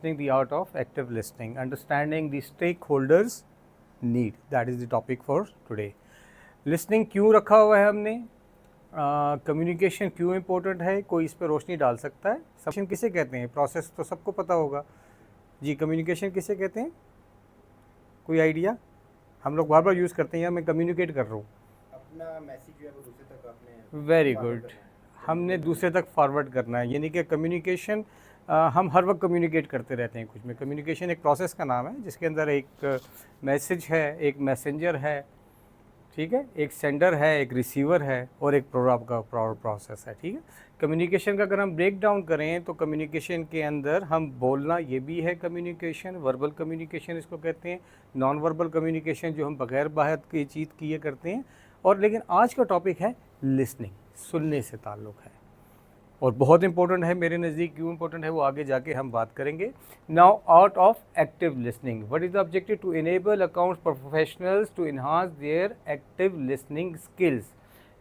The art of active listening, understanding the stakeholders need, that is the topic for today. Listening क्यों रखा हुआ है हमने, communication क्यों इम्पोर्टेंट है, कोई इस पर रोशनी डाल सकता है? कम्युनिकेशन किसे कहते हैं? प्रोसेस तो सबको पता होगा जी। कम्युनिकेशन किसे कहते हैं, कोई आइडिया? हम लोग बार बार यूज़ करते हैं, या मैं कम्युनिकेट कर रहा हूँ, अपना मैसेज जो है वो दूसरे तक अपने वेरी गुड, हमने दूसरे तक फॉरवर्ड करना है। यानी कि कम्युनिकेशन हम हर वक्त कम्युनिकेट करते रहते हैं कुछ में। कम्युनिकेशन एक प्रोसेस का नाम है जिसके अंदर एक मैसेज है, एक मैसेंजर है, ठीक है, एक सेंडर है, एक रिसीवर है और एक प्रोग्राम का प्रोसेस है, ठीक है। कम्युनिकेशन का अगर हम ब्रेक डाउन करें तो कम्युनिकेशन के अंदर हम बोलना ये भी है कम्युनिकेशन, वर्बल कम्युनिकेशन इसको कहते हैं, नॉन वर्बल कम्युनिकेशन जो हम बगैर बात की चीज़ किए करते हैं। और लेकिन आज का टॉपिक है लिसनिंग, सुनने से ताल्लुक़ है और बहुत इंपॉर्टेंट है मेरे नज़दीक। क्यों इंपॉर्टेंट है वो आगे जाके हम बात करेंगे। Now art of active listening, what is the objective? To enable accounts professionals to enhance their active listening skills,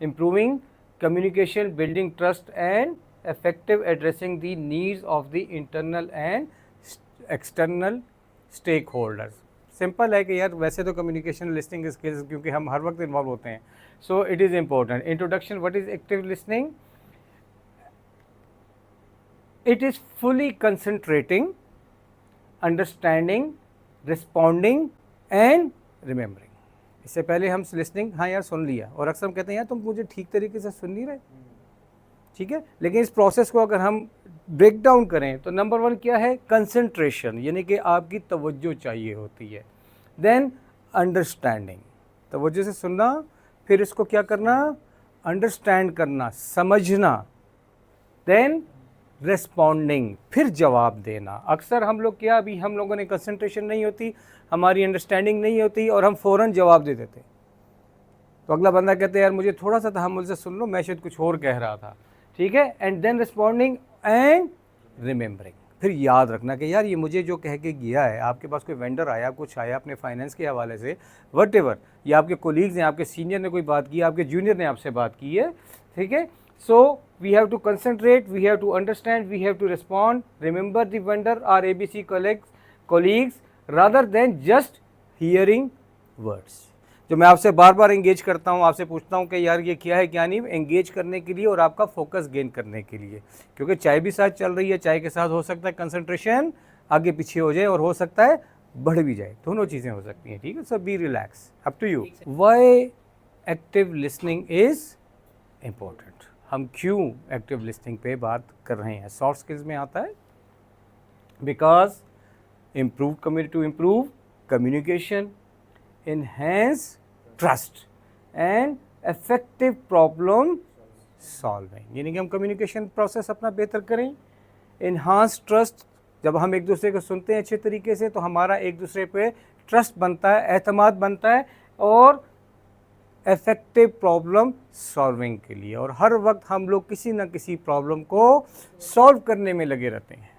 improving communication, building trust and effective addressing the needs of the internal and external stakeholders। Simple है कि यार वैसे तो communication listening skills क्योंकि हम हर वक्त involve होते हैं, सो it is important. Introduction, what is active listening? It is fully concentrating, understanding, responding and remembering। इससे पहले हम लिसनिंग, हाँ यार सुन लिया, और अक्सर हम कहते हैं यार तुम मुझे ठीक तरीके से सुन नहीं रहे, ठीक है। लेकिन इस प्रोसेस को अगर हम ब्रेक डाउन करें तो नंबर वन क्या है? कंसंट्रेशन, यानी कि आपकी तवज्जो चाहिए होती है। देन अंडरस्टैंडिंग, तवज्जो से सुनना, फिर इसको क्या करना? अंडरस्टैंड करना, समझना। देन रिस्पॉन्डिंग, फिर जवाब देना। अक्सर हम लोग क्या, अभी हम लोगों ने कंसंट्रेशन नहीं होती, हमारी अंडरस्टैंडिंग नहीं होती और हम फ़ौरन जवाब दे देते, तो अगला बंदा कहते हैं यार मुझे थोड़ा सा तहम्मुल से सुन लो, मैं शायद कुछ और कह रहा था, ठीक है। And then responding and remembering, फिर याद रखना कि यार ये मुझे जो कह के गया है, आपके पास कोई वेंडर आया, कुछ आया अपने फाइनेंस के हवाले से, वट एवर, या आपके कोलीग्स हैं, आपके सीनियर ने कोई बात की, आपके जूनियर ने आपसे बात की है, ठीक है। So we have to concentrate, we have to understand, we have to respond, remember the vendor or ABC colleagues rather than just hearing words। जो मैं आपसे बार बार एंगेज करता हूँ, आपसे पूछता हूँ कि यार ये क्या है क्या नहीं, एंगेज करने के लिए और आपका फोकस गेन करने के लिए, क्योंकि चाय भी साथ चल रही है, चाय के साथ हो सकता है कंसंट्रेशन आगे पीछे हो जाए और हो सकता है बढ़ भी जाए, दोनों चीज़ें हो सकती हैं, ठीक है। So be relax, up to you. Why active listening is important, हम क्यों एक्टिव लिसनिंग पे बात कर रहे हैं? सॉफ्ट स्किल्स में आता है, because to improve communication, enhance trust and effective problem solving, यानी कि हम कम्युनिकेशन प्रोसेस अपना बेहतर करें। इन्हांस ट्रस्ट, जब हम एक दूसरे को सुनते हैं अच्छे तरीके से तो हमारा एक दूसरे पे ट्रस्ट बनता है, एतमाद बनता है, और इफेक्टिव प्रॉब्लम सॉल्विंग के लिए, और हर वक्त हम लोग किसी न किसी प्रॉब्लम को सॉल्व करने में लगे रहते हैं।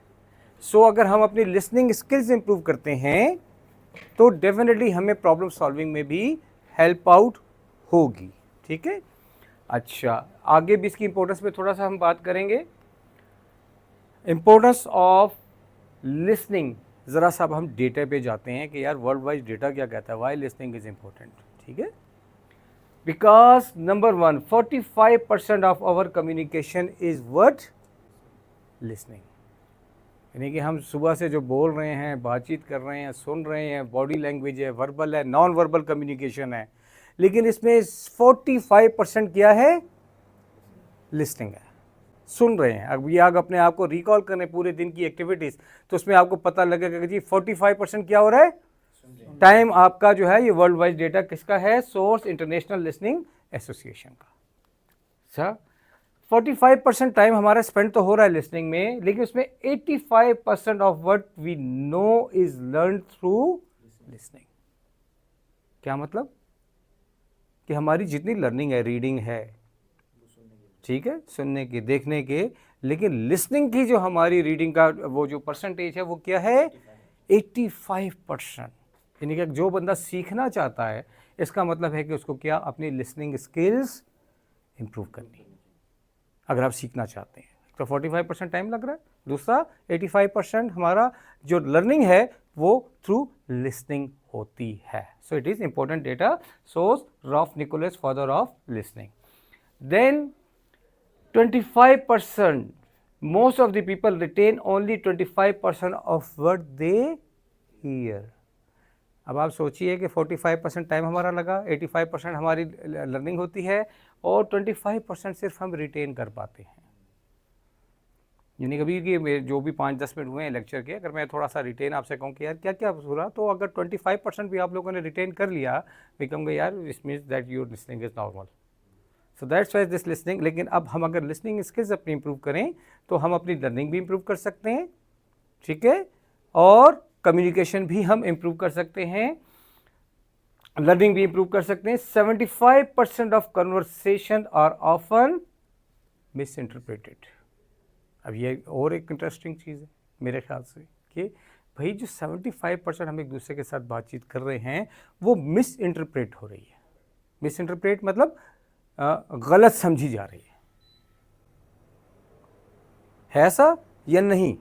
सो अगर हम अपनी लिसनिंग स्किल्स इंप्रूव करते हैं तो डेफिनेटली हमें प्रॉब्लम सॉल्विंग में भी हेल्प आउट होगी, ठीक है। अच्छा, आगे भी इसकी इंपॉर्टेंस पे थोड़ा सा हम बात करेंगे। इंपॉर्टेंस ऑफ लिसनिंग, ज़रा सा अब हम डेटा पे जाते हैं कि यार वर्ल्ड वाइड डेटा क्या कहता है, वाई लिसनिंग इज़ इम्पोर्टेंट, ठीक है। Because number one, 45% of our communication is what? Listening। यानी कि हम सुबह से जो बोल रहे हैं, बातचीत कर रहे हैं, सुन रहे हैं, बॉडी लैंग्वेज है, वर्बल है, नॉन वर्बल कम्युनिकेशन है, लेकिन इसमें 45% क्या है? लिसनिंग है, सुन रहे हैं। अब ये आप अपने आप को रिकॉल करें पूरे दिन की एक्टिविटीज़, तो उसमें आपको पता लगेगा कि जी 45% क्या हो रहा है? टाइम आपका जो है, ये वर्ल्ड वाइड डेटा किसका है? सोर्स इंटरनेशनल लिसनिंग एसोसिएशन का। अच्छा, 45% टाइम हमारा स्पेंड तो हो रहा है लिसनिंग में, लेकिन उसमें 85% of what we know is learn through listening. क्या मतलब? कि हमारी जितनी लर्निंग है, रीडिंग है, ठीक है, सुनने की, देखने के, लेकिन लिसनिंग की जो हमारी रीडिंग का वो जो परसेंटेज है वो क्या है? 85%। यानी कि जो बंदा सीखना चाहता है, इसका मतलब है कि उसको क्या, अपनी लिसनिंग स्किल्स इंप्रूव करनी, अगर आप सीखना चाहते हैं। तो 45% टाइम लग रहा है। दूसरा 85% हमारा जो लर्निंग है वो थ्रू लिसनिंग होती है। So it is important data source Ralph Nichols father of listening. Then 25%, most of the people retain only 25% of what they hear। अब आप सोचिए कि 45% टाइम हमारा लगा, 85% हमारी लर्निंग होती है और 25% सिर्फ हम रिटेन कर पाते हैं। यानी कभी कि जो भी 5-10 मिनट हुए हैं लेक्चर के, अगर मैं थोड़ा सा रिटेन आपसे कहूँ कि यार क्या क्या सुना, तो अगर 25% भी आप लोगों ने रिटेन कर लिया, मैं कहूँगा यार it means that your listening is normal. So that's why this listening. लेकिन अब हम अगर लिसनिंग स्किल्स अपनी इंप्रूव करें तो हम अपनी लर्निंग भी इंप्रूव कर सकते हैं, ठीक है, और कम्युनिकेशन भी हम इंप्रूव कर सकते हैं, लर्निंग भी इंप्रूव कर सकते हैं। 75% of conversation are often misinterpreted. अब ये और एक इंटरेस्टिंग चीज़ है मेरे ख्याल से कि भाई जो 75% हम एक दूसरे के साथ बातचीत कर रहे हैं वो मिस इंटरप्रेट हो रही है। मिस इंटरप्रेट मतलब गलत समझी जा रही है ऐसा या नहीं?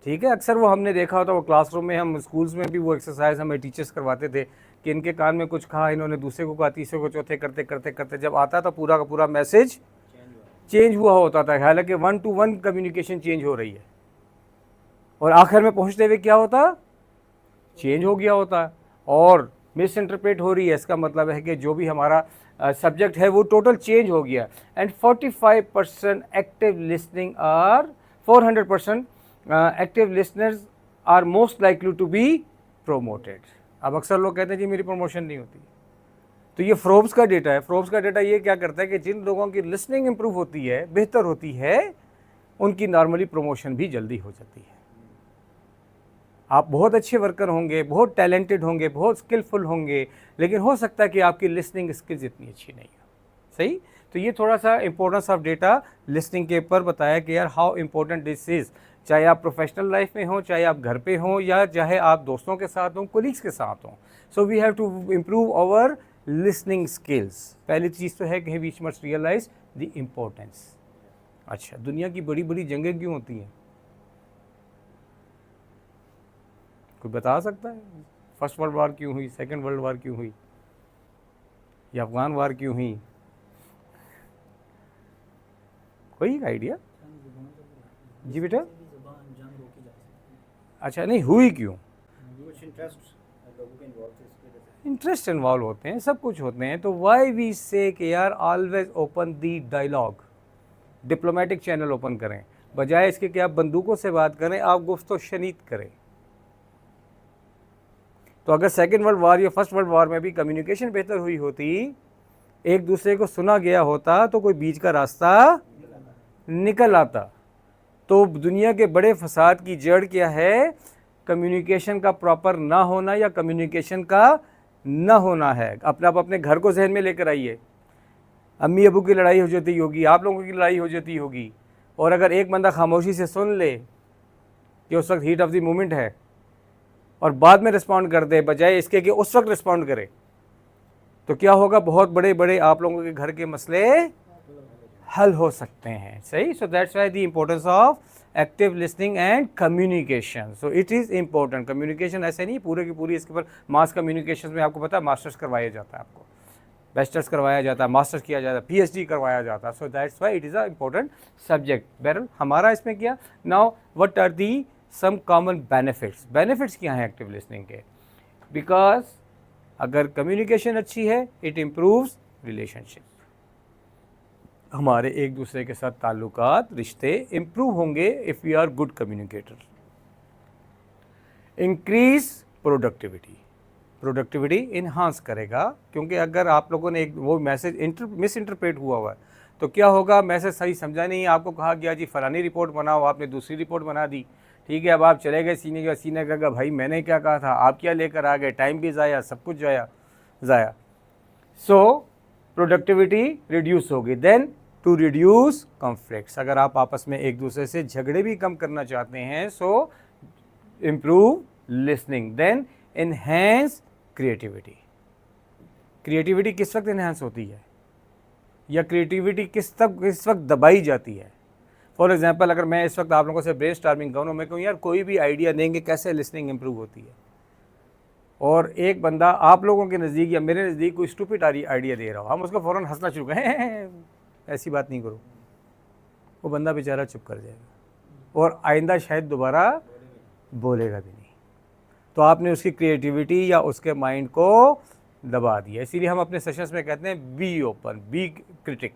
ठीक है, अक्सर वो हमने देखा होता, वो क्लासरूम में, हम स्कूल्स में भी वो एक्सरसाइज हमें टीचर्स करवाते थे कि इनके कान में कुछ कहा, इन्होंने दूसरे को कहा, तीसरे को चौथे, करते करते करते जब आता था पूरा का पूरा मैसेज चेंज हुआ होता था। हालांकि 1-to-1 कम्युनिकेशन चेंज हो रही है और आखिर में पहुंचते हुए क्या होता, चेंज हो गया होता और मिस इंटरप्रेट हो रही है। इसका मतलब है कि जो भी हमारा सब्जेक्ट है वो टोटल चेंज हो गया। And 45% active listening are 400% active listeners are most likely to be promoted. अब अक्सर लोग कहते हैं जी मेरी प्रमोशन नहीं होती, तो ये फ्रोब्स का डेटा है। फ्रोब्स का डेटा ये क्या करता है कि जिन लोगों की लिसनिंग इंप्रूव होती है, बेहतर होती है, उनकी नॉर्मली प्रमोशन भी जल्दी हो जाती है। आप बहुत अच्छे वर्कर होंगे, बहुत टैलेंटेड होंगे, बहुत स्किलफुल होंगे, लेकिन हो सकता है कि आपकी लिसनिंग स्किल्स इतनी अच्छी नहीं हो। सही, तो ये थोड़ा सा इंपॉर्टेंस ऑफ डेटा लिसनिंग के ऊपर बताया कि यार हाउ इंपॉर्टेंट दिस इज़। चाहे आप प्रोफेशनल लाइफ में हो, चाहे आप घर पे हो, या चाहे आप दोस्तों के साथ हों, कोलीग्स के साथ हों। So we have to improve our listening skills. पहली चीज़ तो है कि we must realize the importance. अच्छा, दुनिया की बड़ी बड़ी जंगें क्यों होती हैं? कोई बता सकता है? फर्स्ट वर्ल्ड वार क्यों हुई, सेकंड वर्ल्ड वार क्यों हुई, या अफगान वार क्यों हुई? कोई आइडिया? जी बेटा, अच्छा नहीं हुई क्यों? इंटरेस्ट इन्वॉल्व होते हैं, सब कुछ होते हैं। तो वाई वी से कि यार always open the dialogue, diplomatic channel open करें, बजाय इसके कि आप बंदूकों से बात करें, आप गुफ्तो शनीद करें। तो अगर सेकेंड वर्ल्ड वार या फर्स्ट वर्ल्ड वार में भी कम्युनिकेशन बेहतर हुई होती, एक दूसरे को सुना गया होता, तो कोई बीच का रास्ता निकल आता। तो दुनिया के बड़े फसाद की जड़ क्या है? कम्युनिकेशन का प्रॉपर ना होना या कम्युनिकेशन का ना होना है। आप अपने घर को जहन में लेकर आइए, अम्मी अबू की लड़ाई हो जाती होगी, आप लोगों की लड़ाई हो जाती होगी, और अगर एक बंदा खामोशी से सुन ले कि उस वक्त हीट ऑफ द मोमेंट है और बाद में रिस्पॉन्ड कर दे, बजाय इसके कि उस वक्त रिस्पॉन्ड करे, तो क्या होगा? बहुत बड़े बड़े आप लोगों के घर के मसले हल हो सकते हैं। सही, सो that's why the importance of active listening and communication. So it is important. Communication ऐसे नहीं पूरे की पूरी इसके ऊपर मास कम्युनिकेशन में आपको पता है मास्टर्स करवाया जाता है, आपको बैचलर्स करवाया जाता है, मास्टर्स किया जाता है, PhD करवाया जाता है। So that's why it is a important subject. बहरहाल हमारा इसमें क्या, now what are the some common benefits. Benefits क्या हैं एक्टिव लिसनिंग के? बिकॉज अगर कम्युनिकेशन अच्छी है, इट इम्प्रूव्स रिलेशनशिप, हमारे एक दूसरे के साथ ताल्लुकात, रिश्ते इम्प्रूव होंगे if we are good communicator. Increase productivity, productivity enhance करेगा, क्योंकि अगर आप लोगों ने एक वो मैसेज मिस इंटरप्रेट हुआ है तो क्या होगा? मैसेज सही समझा नहीं, आपको कहा गया जी फलानी रिपोर्ट बनाओ, आपने दूसरी रिपोर्ट बना दी, ठीक है। अब आप चले गए सीने का, सीने कहा भाई मैंने क्या कहा था, आप क्या लेकर आ गए, टाइम भी ज़ाया, सब कुछ ज़ाया। सो प्रोडक्टिविटी रिड्यूस होगी। देन टू रिड्यूस कॉन्फ्लिक्ट्स, अगर आप आपस में एक दूसरे से झगड़े भी कम करना चाहते हैं, so improve listening. Then enhance creativity. Creativity किस वक्त इन्हेंस होती है, या क्रिएटिविटी किस वक्त दबाई जाती है? फॉर एग्जांपल अगर मैं इस वक्त आप लोगों से ब्रेनस्टॉर्मिंग करूँ, मैं कहूँ यार कोई भी आइडिया देंगे कैसे लिसनिंग इंप्रूव होती है, और एक बंदा आप लोगों के नज़दीक या मेरे नज़दीक कोई स्टूपिड आइडिया दे रहा हो, हम उसको फ़ौरन हंसना शुरू करें, ऐसी बात नहीं करो, वो बंदा बेचारा चुप कर जाएगा और आइंदा शायद दोबारा बोलेगा भी नहीं। तो आपने उसकी क्रिएटिविटी या उसके माइंड को दबा दिया। इसीलिए हम अपने सेशंस में कहते हैं be open, be critic,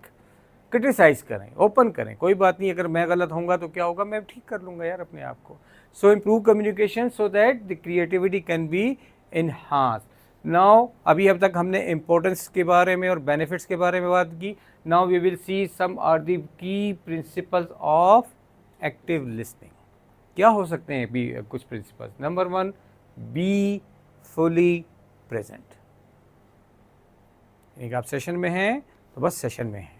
criticize करें, ओपन करें, कोई बात नहीं, अगर मैं गलत होऊंगा तो क्या होगा, मैं ठीक कर लूँगा यार अपने आप को। So improve communication so that the creativity can be enhance. Now अभी अब तक हमने इम्पोर्टेंस के बारे में और बेनिफिट्स के बारे में बात की। Now we will see some are the key principles of active listening. क्या हो सकते हैं भी कुछ principles? Number 1, be fully present. एक आप सेशन में हैं तो बस सेशन में हैं।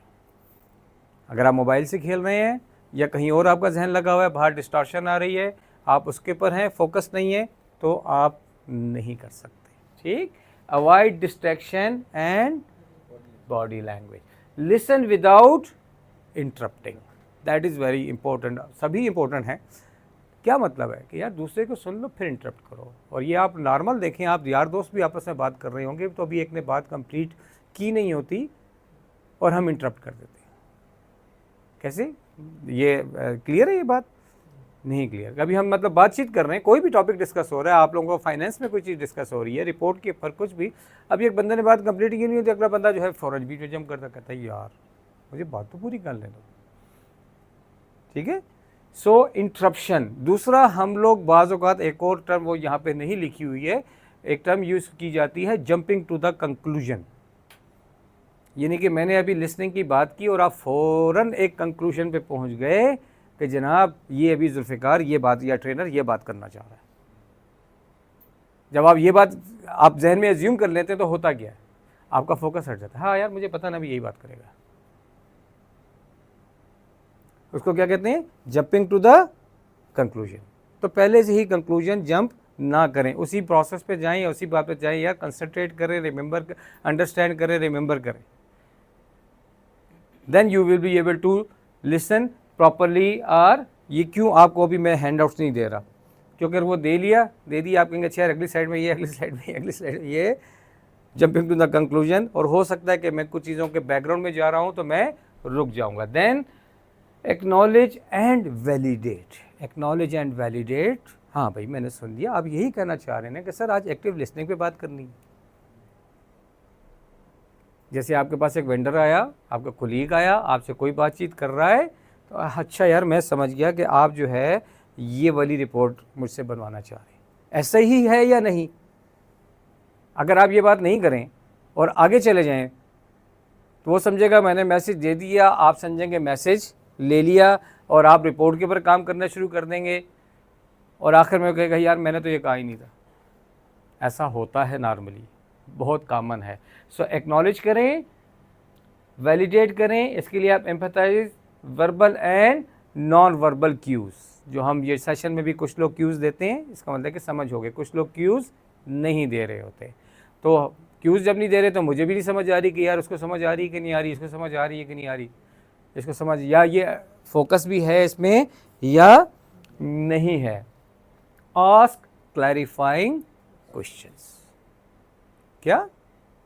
अगर आप मोबाइल से खेल रहे हैं या कहीं और आपका जहन लगा हुआ है, बाहर डिस्टॉर्शन आ रही है, आप उसके पर हैं, फोकस नहीं है, तो आप नहीं कर सकते। ठीक, avoid distraction and body language, listen without interrupting, that is very important. सभी इंपॉर्टेंट हैं। क्या मतलब है कि यार दूसरे को सुन लो फिर इंटरप्ट करो। और ये आप नॉर्मल देखें, आप यार दोस्त भी आपस में बात कर रहे होंगे तो अभी एक ने बात कंप्लीट की नहीं होती और हम इंटरप्ट कर देते हैं। कैसे? ये क्लियर है? ये बात नहीं क्लियर। अभी हम मतलब बातचीत कर रहे हैं, कोई भी टॉपिक डिस्कस हो रहा है, आप लोगों को फाइनेंस में कोई चीज़ डिस्कस हो रही है, रिपोर्ट के ऊपर कुछ भी, अभी एक बंदे ने बात कंप्लीट की नहीं होती, अगला बंदा जो है फौरन बीच में जंप करता, कहता है यार मुझे बात तो पूरी कर लेने दो। ठीक है, सो इंटरप्शन। दूसरा, हम लोग बाज़ औक़ात एक और टर्म वो यहाँ पे नहीं लिखी हुई है, एक टर्म यूज़ की जाती है जंपिंग टू द कंक्लूजन। यानी कि मैंने अभी लिसनिंग की बात की और आप फ़ौरन एक कंक्लूजन पे पहुँच गए कि जनाब ये अभी जुल्फ़िकार ये बात या ट्रेनर ये बात करना चाह रहा है। जब आप ये बात आप जहन में एज्यूम कर लेते हैं तो होता क्या है, आपका फोकस हट जाता है। हाँ यार मुझे पता ना भी यही बात करेगा। उसको क्या कहते हैं? Jumping to the conclusion. तो पहले से ही कंक्लूजन जंप ना करें, उसी प्रोसेस पे जाएं, उसी बात पे जाएं, या कंसंट्रेट करें, रिमेंबर अंडरस्टैंड करें, रिमेंबर करें, then you will be able to listen properly. और ये क्यों आपको अभी मैं हैंड आउट्स नहीं दे रहा, क्योंकि अगर वो दे दिया आप कहेंगे अच्छा यार अगली साइड में ये, अगली साइड में ये, अगली साइड में ये, जंपिंग टू द कंक्लूजन। और हो सकता है कि मैं कुछ चीज़ों के बैकग्राउंड में जा रहा हूँ तो मैं रुक जाऊँगा। Then acknowledge and validate, acknowledge and validate. हाँ भाई मैंने सुन लिया, आप यही कहना चाह रहे हैं कि सर आज एक्टिव लिसनिंग पे बात करनी है। जैसे आपके पास एक वेंडर आया, आपका कोलीग आया, आपसे कोई बातचीत कर रहा है, तो अच्छा यार मैं समझ गया कि आप जो है ये वाली रिपोर्ट मुझसे बनवाना चाह रहे हैं, ऐसा ही है या नहीं? अगर आप ये बात नहीं करें और आगे चले जाएं तो वो समझेगा मैंने मैसेज दे दिया, आप समझेंगे मैसेज ले लिया और आप रिपोर्ट के ऊपर काम करना शुरू कर देंगे और आखिर में कहेगा यार मैंने तो ये कहा ही नहीं था। ऐसा होता है नॉर्मली, बहुत कॉमन है। सो एक्नॉलेज करें, वैलिडेट करें, इसके लिए आप empathise verbal and non verbal cues, जो हम ये सेशन में भी कुछ लोग क्यूज़ देते हैं, इसका मतलब कि समझ हो गए, कुछ लोग क्यूज़ नहीं दे रहे होते। तो क्यूज़ जब नहीं दे रहे तो मुझे भी नहीं समझ आ रही कि यार उसको समझ आ रही है कि नहीं आ रही, इसको समझ आ रही है कि नहीं आ रही, इसको समझ, या ये फोकस भी है इसमें या नहीं है। Ask clarifying questions. क्या?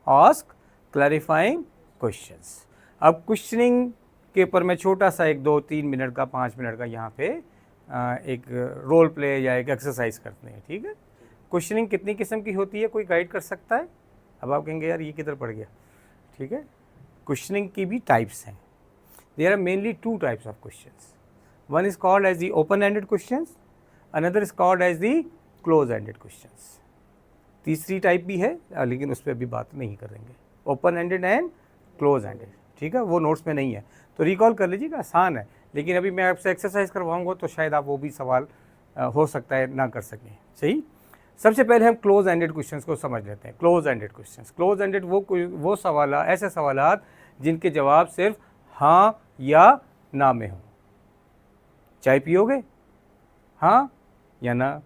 Ask clarifying questions. अब क्वेश्चनिंग के ऊपर मैं छोटा सा एक 2-3 मिनट का 5 मिनट का यहाँ पे एक रोल प्ले या एक एक्सरसाइज करते हैं। ठीक है, क्वेश्चनिंग कितनी किस्म की होती है, कोई गाइड कर सकता है? अब आप कहेंगे यार ये किधर पड़ गया। ठीक है, क्वेश्चनिंग की भी टाइप्स हैं। There are mainly 2 types of questions. One is called as the open ended questions, another is called as the close ended questions. तीसरी टाइप भी है लेकिन उस पर अभी बात नहीं करेंगे, open ended and close ended. ठीक है, वो नोट्स में नहीं है तो रिकॉल कर लीजिएगा, आसान है। लेकिन अभी मैं आपसे एक्सरसाइज करवाऊंगा तो शायद आप वो भी सवाल हो सकता है ना कर सकें। सही, सबसे पहले हम क्लोज एंडेड क्वेश्चंस को समझ लेते हैं। Close ended questions, close ended वो सवाल, ऐसे सवालात जिनके जवाब सिर्फ हाँ या ना में हो। चाय पियोगे? हाँ या ना?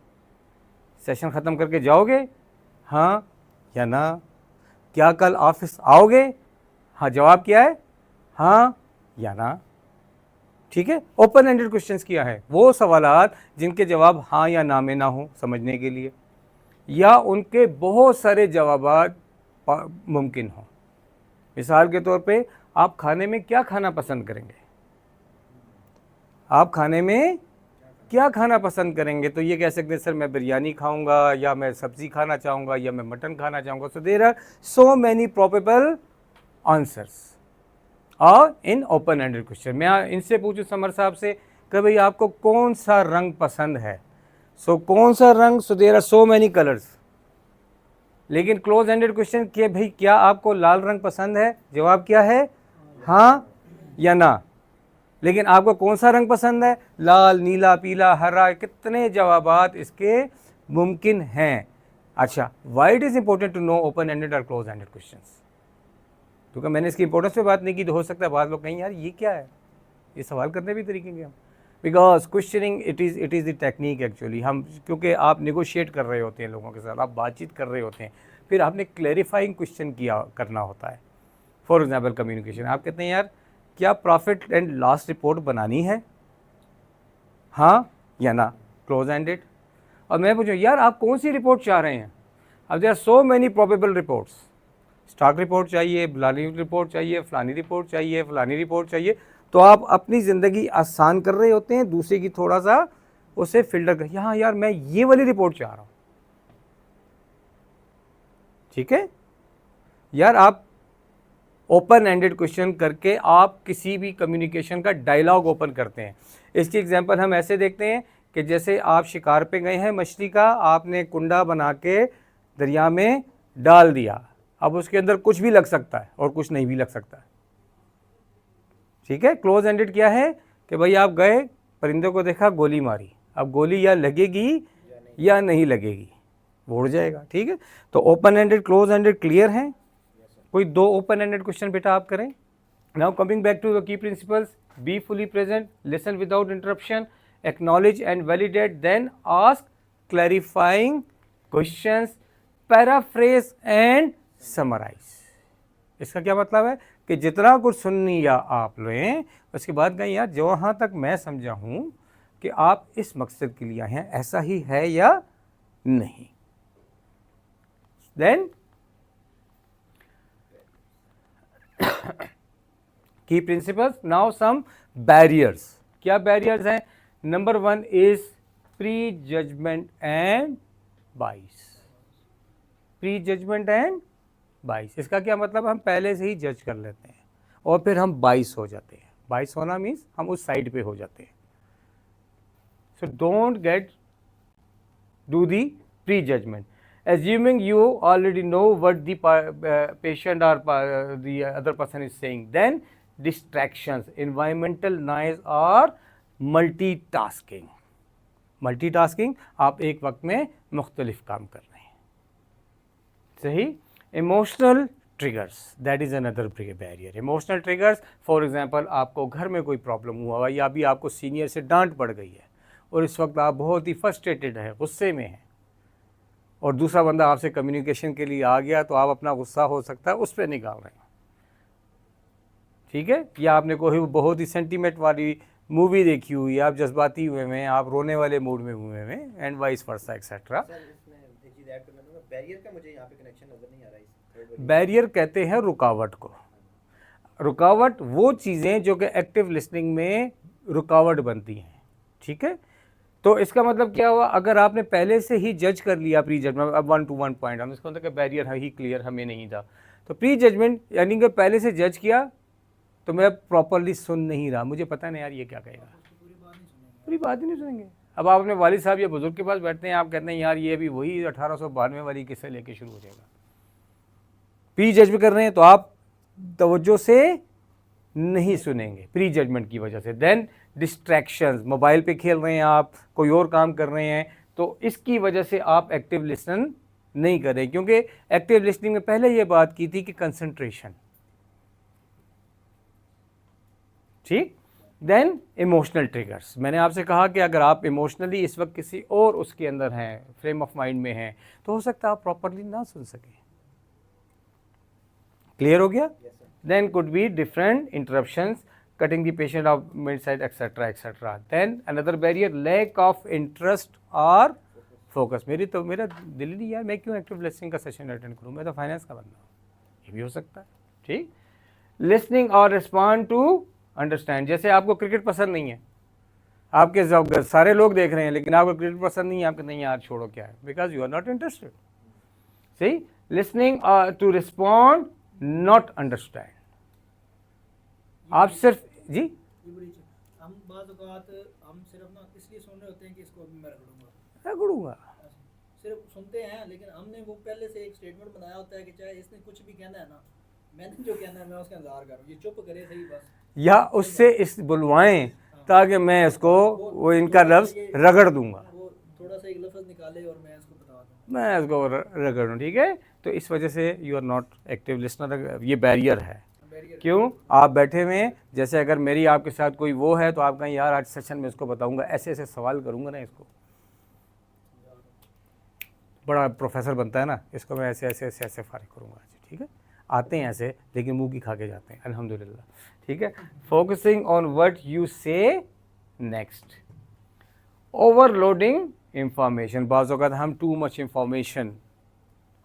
सेशन ख़त्म करके जाओगे? हाँ या ना? क्या कल ऑफिस आओगे? हाँ, जवाब क्या है? हाँ या ना? ठीक है, ओपन एंडेड क्वेश्चंस किया है, वो सवालात जिनके जवाब हाँ या ना में ना हो समझने के लिए, या उनके बहुत सारे जवाबात मुमकिन हो। मिसाल के तौर पे आप खाने में क्या खाना पसंद करेंगे, आप खाने में क्या खाना पसंद करेंगे, तो ये कह सकते हैं सर मैं बिरयानी खाऊंगा, या मैं सब्जी खाना चाहूँगा, या मैं मटन खाना चाहूँगा। So there are so many probable answers और इन ओपन एंडेड क्वेश्चन। मैं इनसे पूछूं समर साहब से कि भाई आपको कौन सा रंग पसंद है, सो कौन सा रंग, so there are so many colours. लेकिन क्लोज एंडेड क्वेश्चन कि भाई क्या आपको लाल रंग पसंद है, जवाब क्या है हाँ या ना। लेकिन आपको कौन सा रंग पसंद है, लाल, नीला, पीला, हरा, कितने जवाबात इसके मुमकिन हैं। अच्छा, why it is important to know open ended और क्लोज एंडेड क्वेश्चंस, क्योंकि मैंने इसकी इंपॉर्टेंस पे बात नहीं की तो हो सकता है बाद लोग कहीं यार ये क्या है, ये सवाल करने भी तरीके के हम, because questioning it is the technique actually. हम क्योंकि आप निगोशिएट कर रहे होते हैं लोगों के साथ, आप बातचीत कर रहे होते हैं, फिर आपने क्लैरिफाइंग क्वेश्चन किया करना होता है। फॉर एग्जाम्पल कम्युनिकेशन, आप कहते हैं यार क्या प्रॉफिट एंड लॉस रिपोर्ट बनानी है, हाँ या ना, क्लोज एंडेड। और मैं पूछूँ यार आप कौन सी रिपोर्ट चाह रहे हैं, अब there are so many probable reports, stock report चाहिए, फलानी रिपोर्ट चाहिए, फलानी रिपोर्ट चाहिए, फलानी रिपोर्ट चाहिए, तो आप अपनी ज़िंदगी आसान कर रहे होते हैं, दूसरे की थोड़ा सा उसे फिल्टर कर, यहाँ यार मैं ये वाली रिपोर्ट चाह रहा हूँ। ठीक है यार, आप ओपन एंडेड क्वेश्चन करके आप किसी भी कम्युनिकेशन का डायलॉग ओपन करते हैं। इसकी एग्जांपल हम ऐसे देखते हैं कि जैसे आप शिकार पे गए हैं मछली का, आपने कुंडा बना के दरिया में डाल दिया, अब उसके अंदर कुछ भी लग सकता है और कुछ नहीं भी लग सकता है। ठीक है, क्लोज एंडेड क्या है कि भाई आप गए, परिंदे को देखा, गोली मारी, अब गोली या लगेगी या नहीं लगेगी, वो उड़ जाएगा। ठीक है, तो open ended close ended clear है। कोई दो ओपन एंडेड क्वेश्चन बेटा आप करें। Now coming back to the key principles, be fully present, listen without interruption, acknowledge and validate, then ask clarifying questions, paraphrase and summarize. इसका क्या मतलब है कि जितना कुछ सुन लिया आप लें, उसके बाद कहीं यार जहाँ तक मैं समझा हूँ कि आप इस मकसद के लिए आए हैं, ऐसा ही है या नहीं। देन की प्रिंसिपल्स, नाउ सम बैरियर्स। क्या बैरियर्स हैं? Number 1 is pre judgement and bias. Pre judgement and bias, इसका क्या मतलब, हम पहले से ही जज कर लेते हैं और फिर हम बाइस हो जाते हैं। बाइस होना मीन्स हम उस साइड पे हो जाते हैं। So don't do the pre judgement, assuming you already know what the patient or the other person is saying. Then distractions, environmental noise or multitasking. Multitasking, आप एक वक्त में मुख्तलिफ काम कर रहे हैं। सही। Emotional triggers, that is another barrier. Emotional triggers, for example, आपको घर में कोई प्रॉब्लम हुआ या अभी आपको सीनियर से डांट पड़ गई है और इस वक्त आप बहुत ही फ्रस्ट्रेटेड है, गुस्से में हैं, और दूसरा बंदा आपसे कम्युनिकेशन के लिए आ गया, तो आप अपना गुस्सा हो सकता है उस पर निकाल रहे हैं। ठीक है, या आपने कोई बहुत ही सेंटीमेंट वाली मूवी देखी हुई, आप जज्बाती हुए में, आप रोने वाले मूड में हुए में, and vice versa etcetera. Barrier का मुझे यहाँ पे कनेक्शन नजर नहीं आ रहा है। बैरियर कहते हैं रुकावट को। रुकावट वो चीज़ें जो कि एक्टिव लिसनिंग में रुकावट बनती हैं। ठीक है, तो इसका मतलब क्या हुआ, अगर आपने पहले से ही जज कर लिया प्री जजमेंट, अब 1 to 1 पॉइंट, हम इसको मतलब बैरियर है ही क्लियर हमें नहीं था, तो प्री जजमेंट यानी कि पहले से जज किया तो मैं प्रॉपरली सुन नहीं रहा, मुझे पता नहीं यार ये क्या कहेगा, पूरी बात ही नहीं सुनेंगे। अब आप अपने वालिद साहब या बुजुर्ग के पास बैठते हैं, आप कहते हैं यार ये अभी वही 1892 वाली किस्से लेके शुरू हो जाएगा। प्री जजमेंट कर रहे हैं तो आप तवज्जो से नहीं सुनेंगे प्री जजमेंट की वजह से। देन डिस्ट्रैक्शंस, मोबाइल पे खेल रहे हैं आप, कोई और काम कर रहे हैं, तो इसकी वजह से आप एक्टिव लिसन नहीं करें, क्योंकि एक्टिव लिसनिंग में पहले ये बात की थी कि कंसंट्रेशन। ठीक। देन इमोशनल ट्रिगर्स, मैंने आपसे कहा कि अगर आप इमोशनली इस वक्त किसी और उसके अंदर हैं, फ्रेम ऑफ माइंड में हैं, तो हो सकता है आप प्रॉपरली ना सुन सकें। क्लियर हो गया? Then could be different interruptions, cutting the patient off mid-side, etc., etc. Then another barrier, lack of interest or focus. मेरा दिल ही नहीं यार, मैं क्यों एक्टिव लिसनिंग का सेशन अटेंड करूँ, मैं तो फाइनेंस का बंदा हूँ, ये भी हो सकता है, ठीक। लिसनिंग और रिस्पॉन्ड टू अंडरस्टैंड, जैसे आपको क्रिकेट पसंद नहीं है, आपके सारे लोग देख रहे हैं लेकिन आपको क्रिकेट पसंद नहीं है, आपको नहीं यार छोड़ो क्या है, because you are not interested. See, listening to respond, not understand. आप सिर्फ जी, हम बात हम सिर्फ ना इसलिए सुन रहे होते हैं कि इसको अभी मैं रगड़ूंगा, सिर्फ सुनते हैं, लेकिन हमने वो पहले से एक स्टेटमेंट बनाया होता है कि चाहे इसने कुछ भी कहना है ना, मैंने जो कहना है मैं उसका इंतजार कर रहा हूँ, ये चुप करे सही बस, या उससे इस बुलवाएं ताकि मैं इसको वो इनका लफ्ज़ रगड़ दूंगा, वो थोड़ा सा एक लफ्ज़ निकाले और मैं इसको बता दूँ, मैं इसको रगड़ दूँ, ठीक है। तो इस वजह से you are not active listener, ये बैरियर है। क्यों? आप बैठे हुए हैं, जैसे अगर मेरी आपके साथ कोई वो है तो आप कहें यार आज सेशन में इसको बताऊंगा, ऐसे ऐसे सवाल करूंगा ना, इसको बड़ा प्रोफेसर बनता है ना, इसको मैं ऐसे ऐसे ऐसे ऐसे फारिग करूंगा, ठीक है। आते हैं ऐसे लेकिन मुंह की खा के जाते हैं, अल्हम्दुलिल्लाह, ठीक है। फोकसिंग ऑन व्हाट यू से नेक्स्ट, ओवरलोडिंग इंफॉर्मेशन, बाज़ औक़ात हम टू मच इंफॉर्मेशन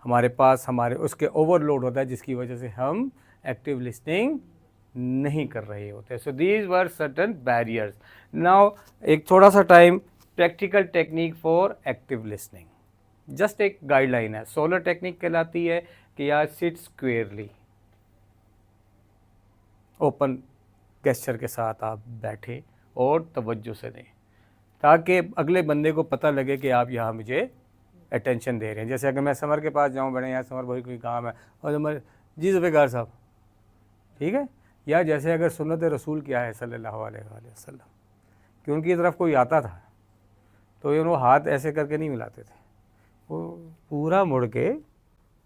हमारे पास हमारे उसके ओवरलोड होता है, जिसकी वजह से हम एक्टिव लिसनिंग नहीं कर रहे होते। So these were certain barriers. Now एक थोड़ा सा time practical technique for active listening, just एक गाइडलाइन है, सोलर टेक्निक कहलाती है कि यार सिट स्क्वेयरली, ओपन गेस्चर के साथ आप बैठे और तवज्जो से दें ताकि अगले बंदे को पता लगे कि आप यहाँ मुझे अटेंशन दे रहे हैं। जैसे अगर मैं समर के पास जाऊँ, बड़े यार समर भाई कोई काम है, और समर जी ज़ुल्फ़िकार साहब, ठीक है। या जैसे अगर सुन्नत रसूल क्या है सल्लल्लाहु अलैहि वसल्लम, कि उनकी तरफ कोई आता था तो ये वो हाथ ऐसे करके नहीं मिलाते थे, वो पूरा मुड़ के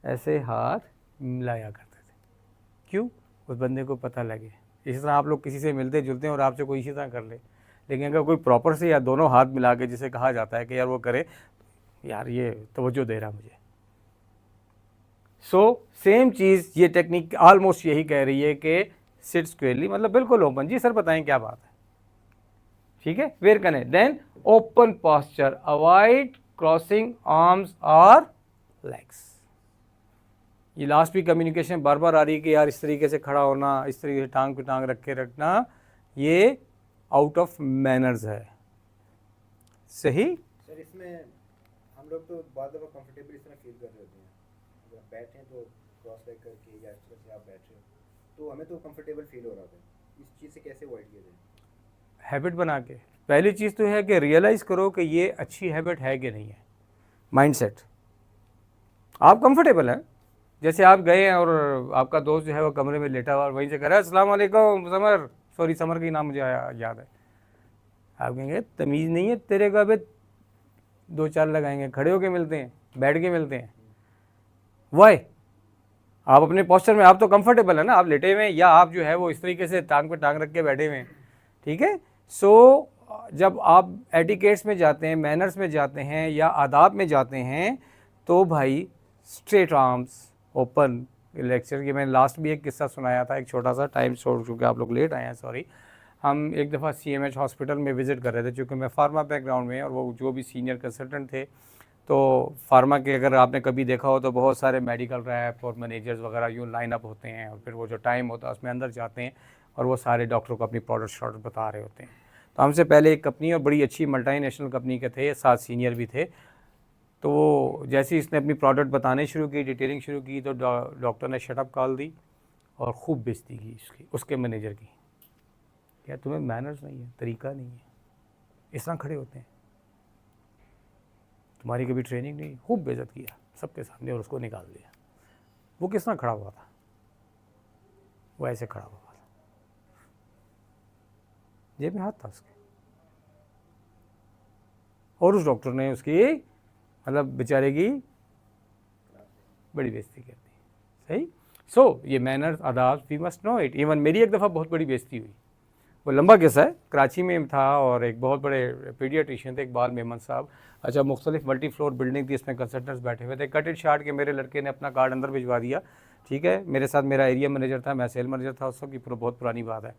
ऐसे हाथ मिलाया करते थे। क्यों? उस बंदे को पता लगे। इसी तरह आप लोग किसी से मिलते जुलते हैं और आपसे कोई इसी तरह कर ले, लेकिन अगर कोई प्रॉपर से या दोनों हाथ मिला के जिसे कहा जाता है कि यार वो करे, यार ये तवज्जो दे रहा मुझे। सो सेम चीज़, ये टेक्निक ऑलमोस्ट यही कह रही है कि सिट स्क्वेयरली, मतलब बिल्कुल ओपन। जी सर बताएं क्या बात है, ठीक है। वेयर कने, then open posture, avoid crossing arms और लेग्स। ये लास्ट भी कम्युनिकेशन बार बार आ रही है कि यार इस तरीके से खड़ा होना, इस तरीके से टांग पे टांग रख के रखना, ये आउट ऑफ मैनर्स है। सही सर, इसमें हम लोग तो बहुत दफ़ा कंफर्टेबल इस तरह फील कर रहे होते हैं, अगर आप बैठे हैं तो क्रॉस लेग करके या इस तरह से आप बैठ रहे हो तो हमें तो कंफर्टेबल फील हो रहा था। इस चीज़ से कैसे अवॉइड किया जाए? हैबिट बना के, पहली चीज़ तो है कि रियलाइज़ करो कि ये अच्छी हैबिट है कि नहीं है। माइंडसेट, आप कंफर्टेबल हैं, जैसे आप गए हैं और आपका दोस्त जो है वो कमरे में लेटा हुआ और वहीं से कह रहा है अस्सलाम वालेकुम समर, सॉरी समर का ही नाम मुझे याद है, आप कहेंगे तमीज़ नहीं है तेरे को, अबे दो चार लगाएंगे, खड़े होके मिलते हैं, बैठ के मिलते हैं। वाई? आप अपने पोस्चर में आप तो कंफर्टेबल है ना, आप लेटे हुए हैं या आप जो है वो इस तरीके से टांग पे टांग रख के बैठे हुए हैं, ठीक है। सो जब आप एटिकेट्स में जाते हैं, मैनर्स में जाते हैं या आदाब में जाते हैं तो भाई स्ट्रेट आर्म्स ओपन। लेक्चर की मैंने लास्ट भी एक किस्सा सुनाया था, एक छोटा सा, टाइम छोड़ चुके आप लोग लेट आए हैं, सॉरी। हम एक दफ़ा CMH हॉस्पिटल में विज़िट कर रहे थे, चूँकि मैं फार्मा बैकग्राउंड में और वो जो भी सीनियर कंसल्टेंट थे, तो फार्मा के अगर आपने कभी देखा हो तो बहुत सारे मेडिकल रैप और मैनेजर्स वगैरह यूँ लाइन अप होते हैं और फिर वो जो टाइम होता है उसमें अंदर जाते हैं और वो सारे डॉक्टर को अपनी प्रोडक्ट बता रहे होते हैं। तो हमसे पहले एक कंपनी और बड़ी अच्छी मल्टीनेशनल कंपनी के थे, 7 सीनियर भी थे। तो जैसे ही इसने अपनी प्रोडक्ट बताने शुरू की, डिटेलिंग शुरू की, तो डॉक्टर ने शटअप कॉल दी और ख़ूब बेइज्जती की उसके मैनेजर की। क्या तुम्हें मैनर्स नहीं है, तरीका नहीं है, इस तरह खड़े होते हैं, तुम्हारी कभी ट्रेनिंग नहीं? खूब बेइज्जत किया सबके सामने और उसको निकाल दिया। वो किस तरह खड़ा हुआ था? वो ऐसे खड़ा हुआ था, जेब में हाथ था उसके, और उस डॉक्टर ने उसकी मतलब बेचारे की बड़ी बेइज्जती कर दी। सही। सो ये मैनर्स, आदाब, we must know it. Even मेरी एक दफ़ा बहुत बड़ी बेइज्जती हुई, वो लंबा किस्सा है, कराची में था और एक बहुत बड़े पीडियाट्रिशियन थे इकबाल मेमन साहब। अच्छा, मुख्तलिफ मल्टी फ्लोर बिल्डिंग थी, इसमें कंसल्टेंट्स बैठे हुए थे। कट इट शार्ट के मेरे लड़के ने अपना कार्ड अंदर भिजवा दिया, ठीक है। मेरे साथ मेरा एरिया मैनेजर था, मैं सेल मैनेजर था उस वक्त की, बहुत पुरानी बात है।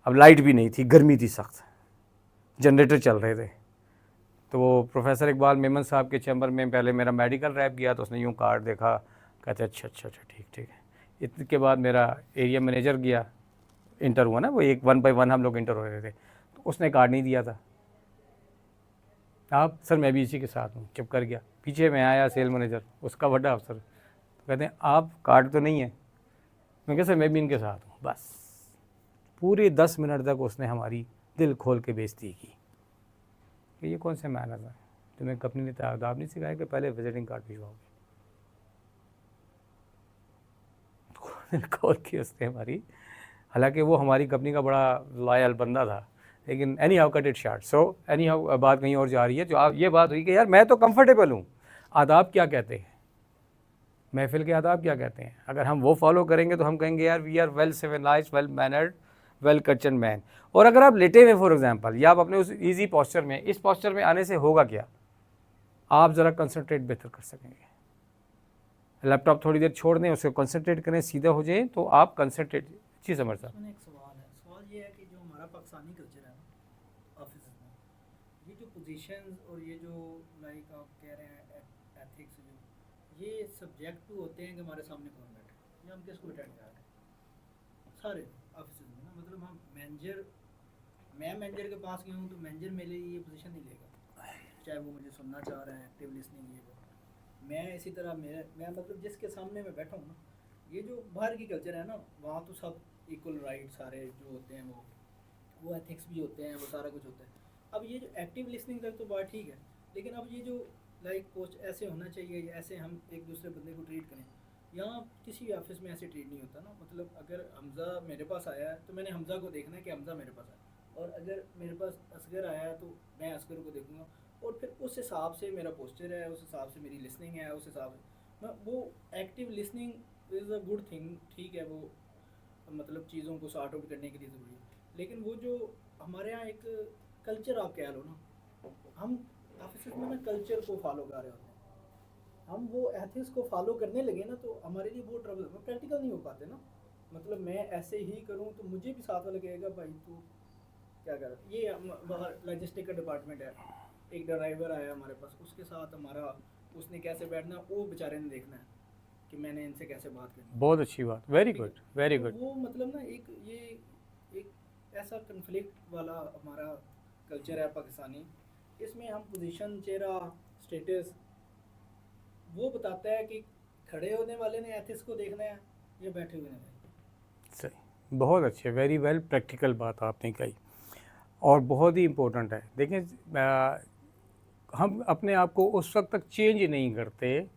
अब लाइट भी नहीं थी, गर्मी थी सख्त, जनरेटर चल रहे थे। तो वो प्रोफेसर इकबाल मेमन साहब के चैम्बर में पहले मेरा मेडिकल रैप गया, तो उसने यूँ कार्ड देखा, कहते अच्छा अच्छा अच्छा ठीक ठीक है। इसके बाद मेरा एरिया मैनेजर गया, इंटर हुआ ना, वो एक 1 by 1 हम लोग इंटर हो रहे थे, तो उसने कार्ड नहीं दिया था। आप सर मैं भी इसी के साथ हूँ, चुप कर गया। पीछे में आया सेल मैनेजर, उसका बड़ा अफसर, तो कहते हैं आप कार्ड तो नहीं है। मैं कहा सर मैं भी इनके साथ हूँ। बस पूरे 10 मिनट तक उसने हमारी दिल खोल के बेइज्जती की कि ये कौन से मैनर्स हैं, तुम्हें कंपनी ने आदाब नहीं सिखाया कि पहले विजिटिंग कार्ड भिजवाओगे। खोल के उसने हमारी, हालांकि वो हमारी कंपनी का बड़ा लॉयल बंदा था, लेकिन any how cut it short. So any how बात कहीं और जा रही है। जो आप ये बात हुई कि यार मैं तो कंफर्टेबल हूँ, आदाब क्या कहते हैं, महफिल के आदाब क्या कहते हैं, अगर हम वो फॉलो करेंगे तो हम कहेंगे यार we are well civilised, well mannered, well cultured man. और अगर आप लेटे हुए फॉर एग्जांपल, या आप अपने उस इजी पोस्चर में, इस पोस्चर में आने से होगा क्या, आप ज़रा कंसंट्रेट बेहतर कर सकेंगे। लैपटॉप थोड़ी देर छोड़ दें, उसको कंसंट्रेट करें, सीधा हो जाए तो आप कंसंट्रेट। जी समझ साहब। इसमें एक सवाल है, सवाल ये है कि जो हमारा पाकिस्तानी कल्चर है ना ऑफिस में, ये जो पोजीशंस और ये जो लाइक आप कह रहे हैं एथिक्स, जो ये सब्जेक्ट टू होते हैं कि हमारे सामने कौन बैठे, ये हम किसको अटेंड कर रहे हैं सारे ऑफिस में ना। मतलब हम मैनेजर, मैं मैनेजर के पास गया हूँ तो मैनेजर मेरे लिए ये पोजीशन नहीं लेगा, चाहे वो मुझे सुनना चाह रहा है, एक्टिव लिसनिंग ये वो। मैं इसी तरह मैं मतलब जिसके सामने मैं बैठा हूँ ना, ये जो बाहर की कल्चर है ना, वहाँ तो सब इक्वल राइट सारे जो होते हैं, वो एथिक्स भी होते हैं, वो सारा कुछ होता है। अब ये जो एक्टिव लिसनिंग तक तो बात ठीक है, लेकिन अब ये जो लाइक पोस्ट ऐसे होना चाहिए, ऐसे हम एक दूसरे बंदे को ट्रीट करें, यहाँ किसी भी ऑफिस में ऐसे ट्रीट नहीं होता ना। मतलब अगर हमज़ा मेरे पास आया है तो मैंने हमज़ा को देखना है कि हमज़ा मेरे पास आया, और अगर मेरे पास असगर आया है तो मैं असगर को देखूँगा, और फिर उस हिसाब से मेरा पोस्चर है, उस हिसाब से मेरी लिसनिंग है, उस हिसाब से मैं वो active listening is a good thing, ठीक है, वो मतलब चीज़ों को सॉर्ट आउट करने के लिए ज़रूरी है। लेकिन वो जो हमारे यहाँ एक कल्चर आप कह लो ना, हम ऑफिस में ना कल्चर को फॉलो कर रहे होते हैं, हम वो एथिक्स को फॉलो करने लगे ना तो हमारे लिए बहुत ट्रबल, वो प्रैक्टिकल नहीं हो पाते ना। मतलब मैं ऐसे ही करूँ तो मुझे भी साथ वाला कहेगा भाई तू क्या कर रहा है। ये बाहर लॉजिस्टिक का डिपार्टमेंट है, एक ड्राइवर आया हमारे पास, उसके साथ हमारा उसने कैसे बैठना वो बेचारे ने देखना है कि मैंने इनसे कैसे बात करनी। बहुत अच्छी बात, वेरी गुड वेरी गुड। वो मतलब ना एक ऐसा कन्फ्लिक्ट वाला हमारा कल्चर है पाकिस्तानी, इसमें हम पोजीशन, चेहरा, स्टेटस वो बताता है कि खड़े होने वाले ने एथिक्स को देखना है या बैठे हुए ने। सही, बहुत अच्छे, वेरी वेल प्रैक्टिकल बात आपने कही, और बहुत ही इम्पोर्टेंट है। देखें हम अपने आप को उस वक्त तक चेंज नहीं करते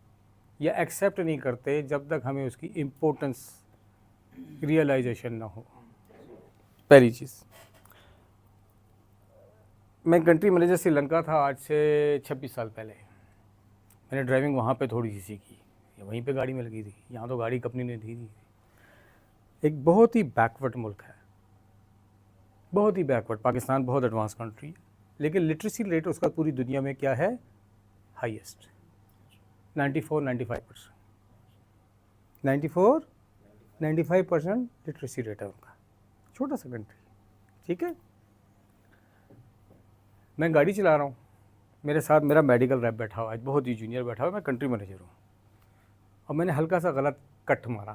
या एक्सेप्ट नहीं करते जब तक हमें उसकी इम्पोर्टेंस रियलाइजेशन ना हो। पहली चीज़, मैं कंट्री मैनेजर श्रीलंका था आज से 26 साल पहले। मैंने ड्राइविंग वहाँ पे थोड़ी सी सीखी, वहीं पे गाड़ी में लगी थी, यहाँ तो गाड़ी कंपनी ने दी थी। एक बहुत ही बैकवर्ड मुल्क है, बहुत ही बैकवर्ड। पाकिस्तान बहुत एडवांस कंट्री है, लेकिन लिटरेसी रेट उसका पूरी दुनिया में क्या है, हाईएस्ट, 94-95%, 94-95% लिटरेसी रेट है उनका, छोटा सा कंट्री, ठीक है। मैं गाड़ी चला रहा हूँ, मेरे साथ मेरा मेडिकल रैप बैठा हुआ है, बहुत ही जूनियर बैठा हुआ है, मैं कंट्री मैनेजर हूँ, और मैंने हल्का सा गलत कट मारा,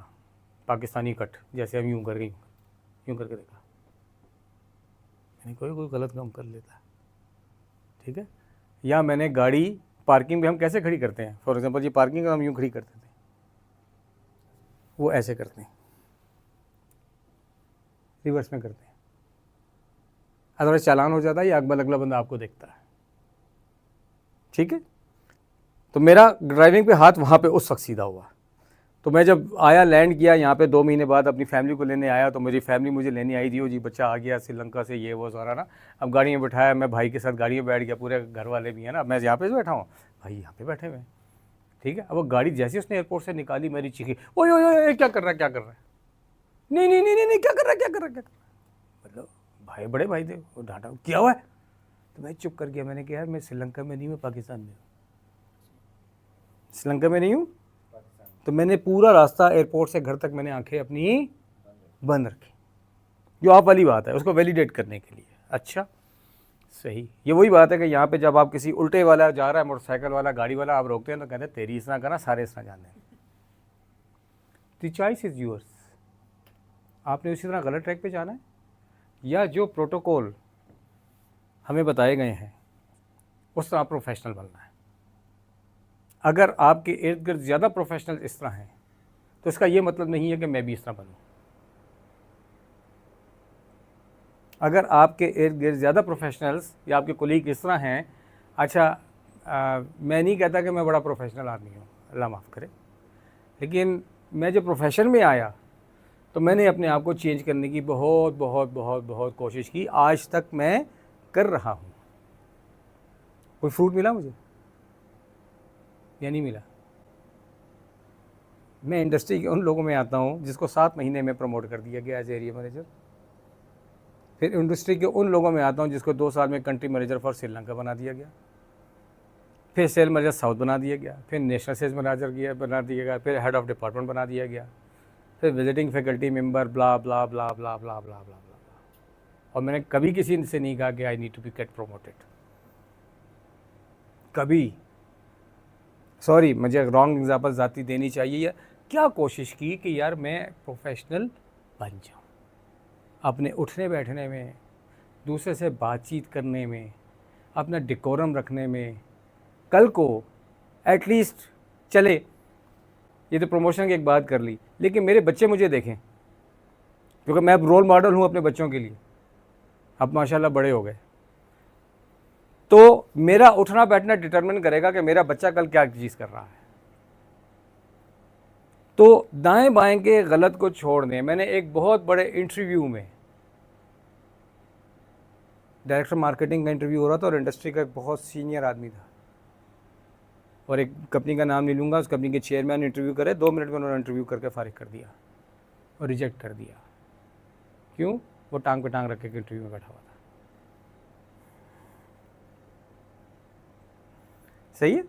पाकिस्तानी कट, जैसे हम यूँ करके देखा, मैंने कोई गलत काम कर लेता, ठीक है। या मैंने गाड़ी पार्किंग में हम कैसे खड़ी करते हैं, फॉर एग्जांपल ये पार्किंग हम यूँ खड़ी करते थे, वो ऐसे करते हैं, रिवर्स में करते हैं, अदरवाइज चालान हो जाता है या अगला बंदा आपको देखता है, ठीक है। तो मेरा ड्राइविंग पे हाथ वहाँ पे उस वक्त सीधा हुआ। तो मैं जब आया, लैंड किया यहाँ पे, 2 महीने बाद अपनी फैमिली को लेने आया, तो मेरी फैमिली मुझे लेने आई थी, वो जी बच्चा आ गया श्रीलंका से, ये वो सारा ना। अब गाड़ी में बैठाया, मैं भाई के साथ गाड़ी में बैठ गया, पूरे घर वाले भी हैं ना, मैं यहाँ पे बैठा हूँ, भाई यहाँ पे बैठे हुए हैं, ठीक है। अब वो गाड़ी जैसे उसने एयरपोर्ट से निकाली, मेरी चीखी, ओए ओए ओए क्या कर रहा है, क्या कर रहा है, नहीं नहीं नहीं नहीं क्या कर रहा है, क्या कर रहा है, क्या कर रहा है। मतलब भाई, बड़े भाई थे, वो डांटा, क्या हुआ है, तो मैं चुप कर गया। मैंने कहा यार मैं श्रीलंका में नहीं हूँ, पाकिस्तान में हूँ, श्रीलंका में नहीं हूँ। तो मैंने पूरा रास्ता एयरपोर्ट से घर तक मैंने आंखें अपनी बंद रखी, जो आप वाली बात है उसको वैलिडेट करने के लिए। अच्छा सही, ये वही बात है कि यहाँ पे जब आप किसी उल्टे वाला जा रहा है, मोटरसाइकिल वाला, गाड़ी वाला, आप रोकते हैं तो कहते हैं तेरी इस तरह करना, सारे इस तरह जाने। द चॉइस इज़ यूअर्स, आपने उसी तरह गलत ट्रैक पे जाना है या जो प्रोटोकॉल हमें बताए गए हैं उस तरह प्रोफेशनल बनना है। अगर आपके इर्द गिर्द ज़्यादा प्रोफेशनल इस तरह हैं तो इसका ये मतलब नहीं है कि मैं भी इस तरह बनूँ। अगर आपके इर्द गिर्द ज़्यादा प्रोफेशनल्स या आपके कोलीग इस तरह हैं, अच्छा मैं नहीं कहता कि मैं बड़ा प्रोफेशनल आदमी हूँ, अल्लाह माफ़ करे, लेकिन मैं जब प्रोफेशन में आया तो मैंने अपने आप को चेंज करने की बहुत बहुत बहुत बहुत कोशिश की। आज तक मैं कर रहा हूँ। कोई फ्रूट मिला मुझे या नहीं मिला? मैं इंडस्ट्री के उन लोगों में आता हूँ जिसको 7 महीने में प्रमोट कर दिया गया एज एरिया मैनेजर। फिर इंडस्ट्री के उन लोगों में आता हूँ जिसको 2 साल में कंट्री मैनेजर फॉर श्रीलंका बना दिया गया, फिर सेल मैनेजर साउथ बना दिया गया, फिर नेशनल सेल्स मैनेजर बना दिया गया, फिर हेड ऑफ डिपार्टमेंट बना दिया गया, फिर visiting faculty member, blah blah blah blah blah blah blah blah. और मैंने कभी किसी से नहीं कहा कि I need to be get promoted, कभी। सॉरी, मुझे रॉन्ग एग्जाम्पल ज़ाती देनी चाहिए। या क्या कोशिश की कि यार मैं प्रोफेशनल बन जाऊँ, अपने उठने बैठने में, दूसरे से बातचीत करने में, अपना डिकोरम रखने में। कल को एटलीस्ट चले, ये तो प्रमोशन की एक बात कर ली, लेकिन मेरे बच्चे मुझे देखें, क्योंकि मैं अब रोल मॉडल हूँ अपने बच्चों के लिए। अब माशाल्लाह बड़े हो गए, तो मेरा उठना बैठना डिटरमिन करेगा कि मेरा बच्चा कल क्या चीज़ कर रहा है। तो दाएं बाएं के गलत को छोड़ दें। मैंने एक बहुत बड़े इंटरव्यू में, डायरेक्टर मार्केटिंग का इंटरव्यू हो रहा था और इंडस्ट्री का एक बहुत सीनियर आदमी था, और एक कंपनी का नाम नहीं लूँगा, उस कंपनी के चेयरमैन इंटरव्यू करे, 2 मिनट में उन्होंने इंटरव्यू करके फारिग कर दिया और रिजेक्ट कर दिया। क्यों? वो टांग पे टांग रख के इंटरव्यू में बैठा हुआ था। सही है?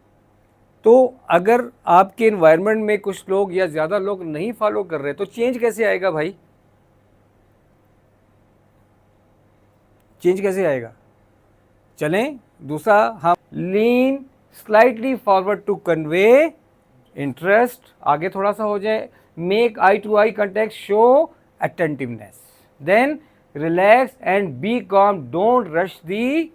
तो अगर आपके इन्वायरमेंट में कुछ लोग या ज़्यादा लोग नहीं फॉलो कर रहे तो चेंज कैसे आएगा भाई? चेंज कैसे आएगा? चलें दूसरा, हम lean slightly forward to convey interest, आगे थोड़ा सा हो जाए, make eye to eye contact, show attentiveness, then relax and be calm, don't rush the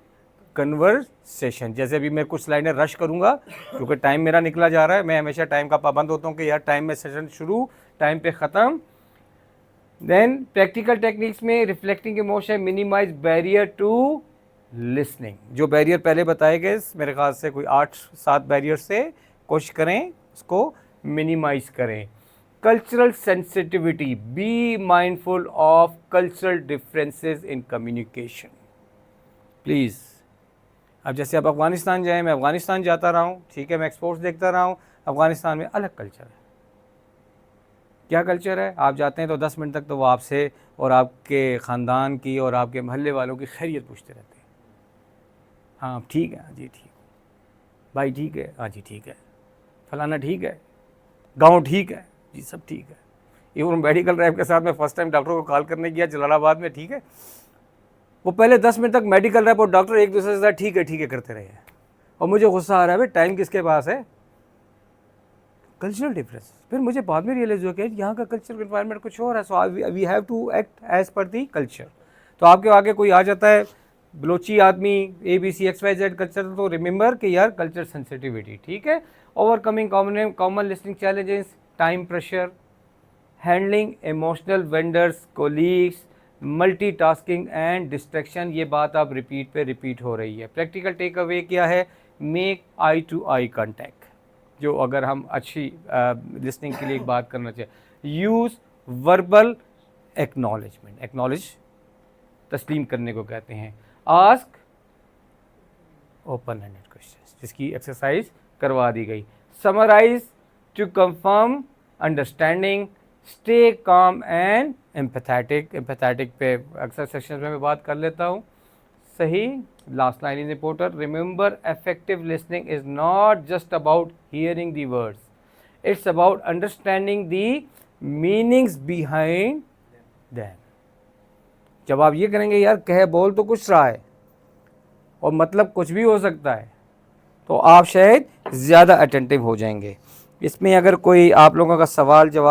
conversation. जैसे अभी मैं कुछ स्लाइडें रश करूंगा क्योंकि टाइम मेरा निकला जा रहा है। मैं हमेशा टाइम का पाबंद होता हूँ कि यार टाइम में सेशन शुरू, टाइम पे ख़त्म। देन प्रैक्टिकल टेक्निक्स में reflecting emotion, minimise barrier to listening. जो बैरियर पहले बताए गए, मेरे ख्याल से कोई 8-7 बैरियर से कोशिश करें उसको मिनिमाइज करें। Cultural sensitivity, be mindful of cultural differences in communication please. अब जैसे आप अफ़गानिस्तान जाएं, मैं अफ़गानिस्तान जाता रहा हूँ, ठीक है, मैं एक्सपोर्ट्स देखता रहा हूँ। अफ़गानिस्तान में अलग कल्चर है। क्या कल्चर है? आप जाते हैं तो 10 मिनट तक तो वो आपसे और आपके ख़ानदान की और आपके महल्ले वालों की खैरियत पूछते रहते हैं। हाँ ठीक है, हाँ जी ठीक, भाई ठीक है, हाँ जी ठीक है, फलाना ठीक है, गांव ठीक है जी, सब ठीक है। इवन मेडिकल रैप के साथ मैं फर्स्ट टाइम डॉक्टर को कॉल करने गया जलालाबाद में, ठीक है, वो पहले 10 मिनट तक मेडिकल रैप और डॉक्टर एक दूसरे से ठीक है करते रहे हैं, और मुझे गुस्सा आ रहा है भाई टाइम किसके पास है? Cultural difference. फिर मुझे बाद में रियलाइज हुआ कि यहाँ का कल्चरल एनवायरनमेंट कुछ और है, so we have to act as per the culture. तो आपके आगे कोई आ जाता है बलोची आदमी, ABCXYZ कल्चर, तो रिमेंबर कि यार कल्चर सेंसिटिविटी, ठीक है। Overcoming common listening challenges, time pressure, handling emotional vendors, colleagues, multitasking and distraction. ये बात अब रिपीट पे रिपीट हो रही है। प्रैक्टिकल टेक अवे क्या है? Make eye to eye contact, जो अगर हम अच्छी लिसनिंग के लिए एक बात करना चाहिए। यूज़ वर्बल एक्नॉलेजमेंट, एक्नॉलेज तस्लीम करने को कहते हैं। आस्क ओपन एंडेड क्वेश्चंस, जिसकी एक्सरसाइज करवा दी गई। Summarise to confirm understanding, stay calm and empathetic. Empathetic पे अक्सर सेक्शन में मैं बात कर लेता हूँ। सही। Last line is important, remember effective listening is not just about hearing the words, it's about understanding the meanings behind them. जब आप ये करेंगे यार कह बोल तो कुछ रहा है और मतलब कुछ भी हो सकता है, तो आप शायद ज़्यादा अटेंटिव हो जाएंगे। इसमें अगर कोई आप लोगों का सवाल जवाब